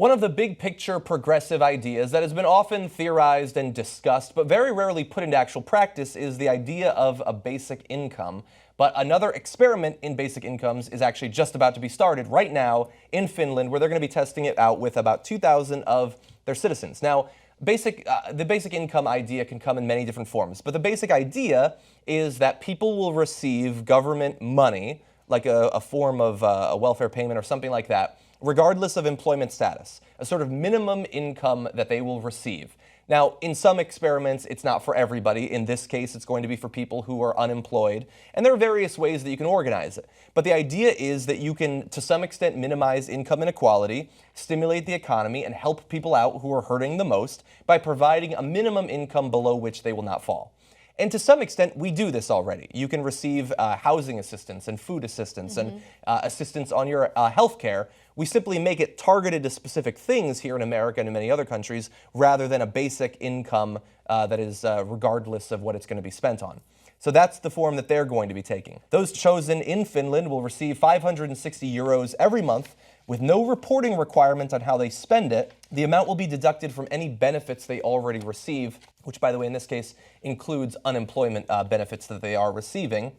One of the big picture progressive ideas that has been often theorized and discussed, but very rarely put into actual practice, is the idea of a basic income. But another experiment in basic incomes is actually just about to be started right now in Finland, where they're going to be testing it out with about 2,000 of their citizens. Now, the basic income idea can come in many different forms, but the basic idea is that people will receive government money, like a form of a welfare payment or something like that, regardless of employment status, a sort of minimum income that they will receive. Now, in some experiments, it's not for everybody. In this case, it's going to be for people who are unemployed. And there are various ways that you can organize it. But the idea is that you can, to some extent, minimize income inequality, stimulate the economy, and help people out who are hurting the most by providing a minimum income below which they will not fall. And to some extent, we do this already. You can receive housing assistance and food assistance and assistance on your health care. We simply make it targeted to specific things here in America and in many other countries, rather than a basic income that is regardless of what it's going to be spent on. So that's the form that they're going to be taking. Those chosen in Finland will receive 560 euros every month, with no reporting requirement on how they spend it. The amount will be deducted from any benefits they already receive, which, by the way, in this case, includes unemployment benefits that they are receiving.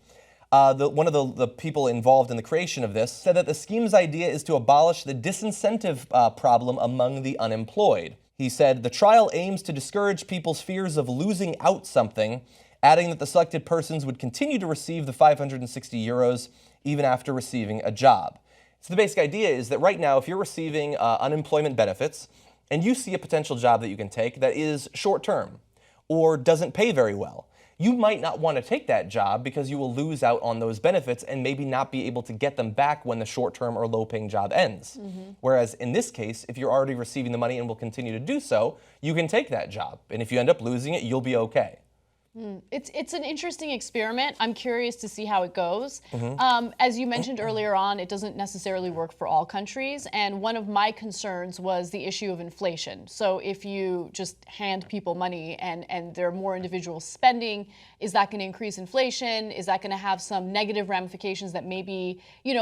One of the people involved in the creation of this said that the scheme's idea is to abolish the disincentive problem among the unemployed. He said, "The trial aims to discourage people's fears of losing out something," adding that the selected persons would continue to receive the 560 euros even after receiving a job. So the basic idea is that right now, if you're receiving unemployment benefits and you see a potential job that you can take that is short-term or doesn't pay very well, you might not want to take that job because you will lose out on those benefits and maybe not be able to get them back when the short-term or low-paying job ends. Whereas in this case, if you're already receiving the money and will continue to do so, you can take that job. And if you end up losing it, you'll be okay. It's an interesting experiment. I'm curious to see how it goes. As you mentioned earlier on, it doesn't necessarily work for all countries. And one of my concerns was the issue of inflation. So if you just hand people money and there are more individuals spending, is that going to increase inflation? Is that going to have some negative ramifications that maybe,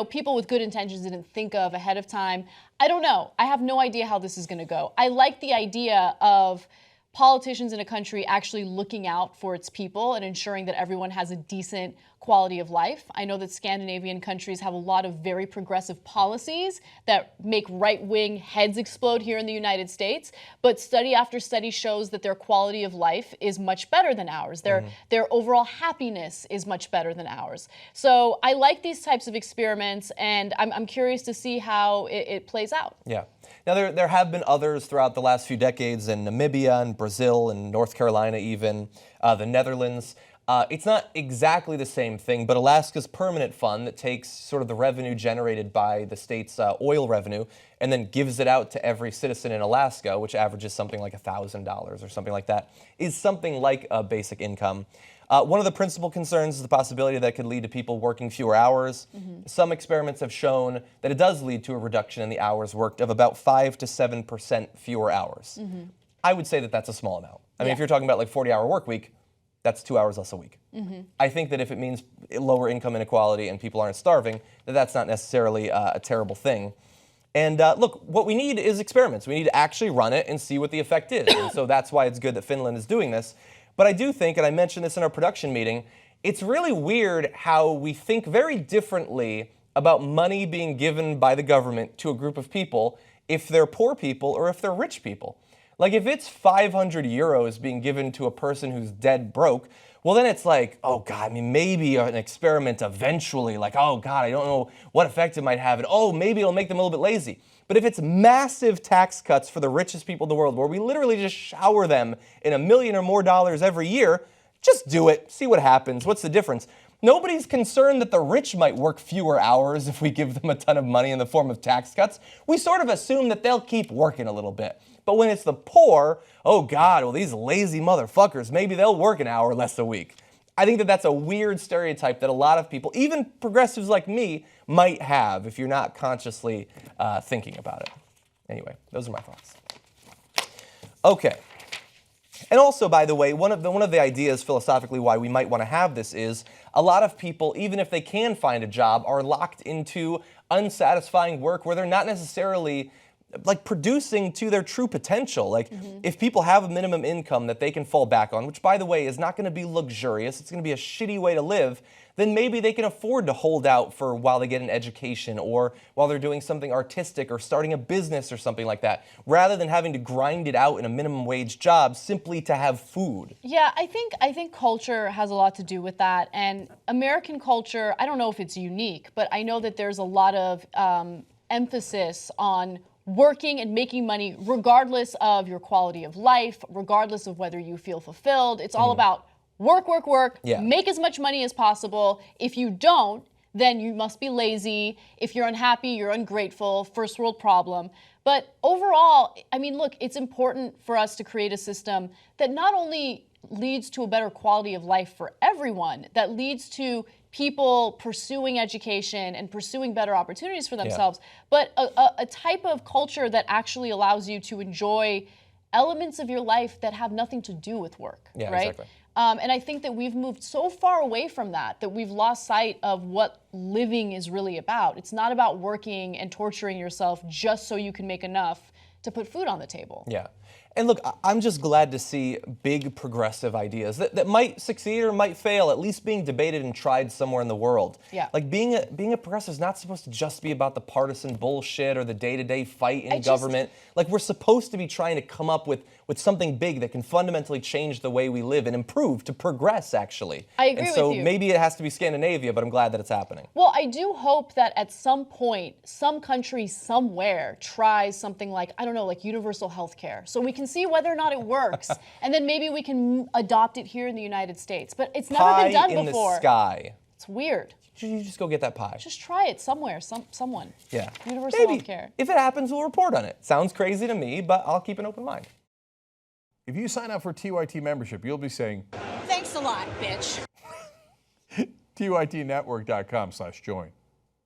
people with good intentions didn't think of ahead of time? I don't know. I have no idea how this is going to go. I like the idea of politicians in a country actually looking out for its people and ensuring that everyone has a decent quality of life. I know that Scandinavian countries have a lot of very progressive policies that make right-wing heads explode here in the United States, but study after study shows that their quality of life is much better than ours. Their overall happiness is much better than ours. So I like these types of experiments, and I'm curious to see how it plays out. Yeah. Now, there have been others throughout the last few decades in Namibia and Brazil and North Carolina even, the Netherlands. It's not exactly the same thing, but Alaska's permanent fund that takes sort of the revenue generated by the state's oil revenue and then gives it out to every citizen in Alaska, which averages something like $1,000 or something like that, is something like a basic income. One of the principal concerns is the possibility that it could lead to people working fewer hours. Some experiments have shown that it does lead to a reduction in the hours worked of about 5 to 7% fewer hours. I would say that that's a small amount. I mean, if you're talking about like 40-hour work week, that's 2 hours less a week. I think that if it means lower income inequality and people aren't starving, that's not necessarily a terrible thing. And look, what we need is experiments. We need to actually run it and see what the effect is. And so that's why it's good that Finland is doing this. But I do think, and I mentioned this in our production meeting, it's really weird how we think very differently about money being given by the government to a group of people if they're poor people or if they're rich people. Like, if it's 500 euros being given to a person who's dead broke, well, then it's like, oh, God, I mean, maybe an experiment eventually, like, oh, God, I don't know what effect it might have, and oh, maybe it'll make them a little bit lazy. But if it's massive tax cuts for the richest people in the world, where we literally just shower them in $1 million or more every year, just do it. See what happens. What's the difference? Nobody's concerned that the rich might work fewer hours if we give them a ton of money in the form of tax cuts. We sort of assume that they'll keep working a little bit. But when it's the poor, oh God, well, these lazy motherfuckers, maybe they'll work an hour less a week. I think that that's a weird stereotype that a lot of people, even progressives like me, might have if you're not consciously thinking about it. Anyway, those are my thoughts. Okay. And also, by the way, one of the ideas philosophically why we might want to have this is a lot of people, even if they can find a job, are locked into unsatisfying work where they're not necessarily like producing to their true potential. Like if people have a minimum income that they can fall back on, which by the way is not going to be luxurious, it's going to be a shitty way to live, then maybe they can afford to hold out for while they get an education or while they're doing something artistic or starting a business or something like that, rather than having to grind it out in a minimum wage job simply to have food. Yeah, I think culture has a lot to do with that. And American culture, I don't know if it's unique, but I know that there's a lot of emphasis on working and making money regardless of your quality of life, regardless of whether you feel fulfilled. It's all about work, work, work, make as much money as possible. If you don't, then you must be lazy. If you're unhappy, you're ungrateful, first world problem. But overall, I mean, look, it's important for us to create a system that not only leads to a better quality of life for everyone, that leads to people pursuing education and pursuing better opportunities for themselves, but a type of culture that actually allows you to enjoy elements of your life that have nothing to do with work, right? Exactly. And I think that we've moved so far away from that we've lost sight of what living is really about. It's not about working and torturing yourself just so you can make enough to put food on the table. Yeah. And look, I'm just glad to see big progressive ideas that might succeed or might fail, at least being debated and tried somewhere in the world. Yeah. Like being a progressive is not supposed to just be about the partisan bullshit or the day-to-day fight in government. Like we're supposed to be trying to come up with something big that can fundamentally change the way we live and improve, to progress, actually. I agree with you. And so maybe it has to be Scandinavia, but I'm glad that it's happening. Well, I do hope that at some point, some country somewhere tries something like, I don't know, like universal health care. So we can see whether or not it works. And then maybe we can adopt it here in the United States. But it's never been done before. Pie in the sky. It's weird. You just go get that pie. Just try it somewhere, someone. Yeah. Universal health care. If it happens, we'll report on it. Sounds crazy to me, but I'll keep an open mind. If you sign up for TYT membership, you'll be saying, "Thanks a lot, bitch." TYTnetwork.com/join.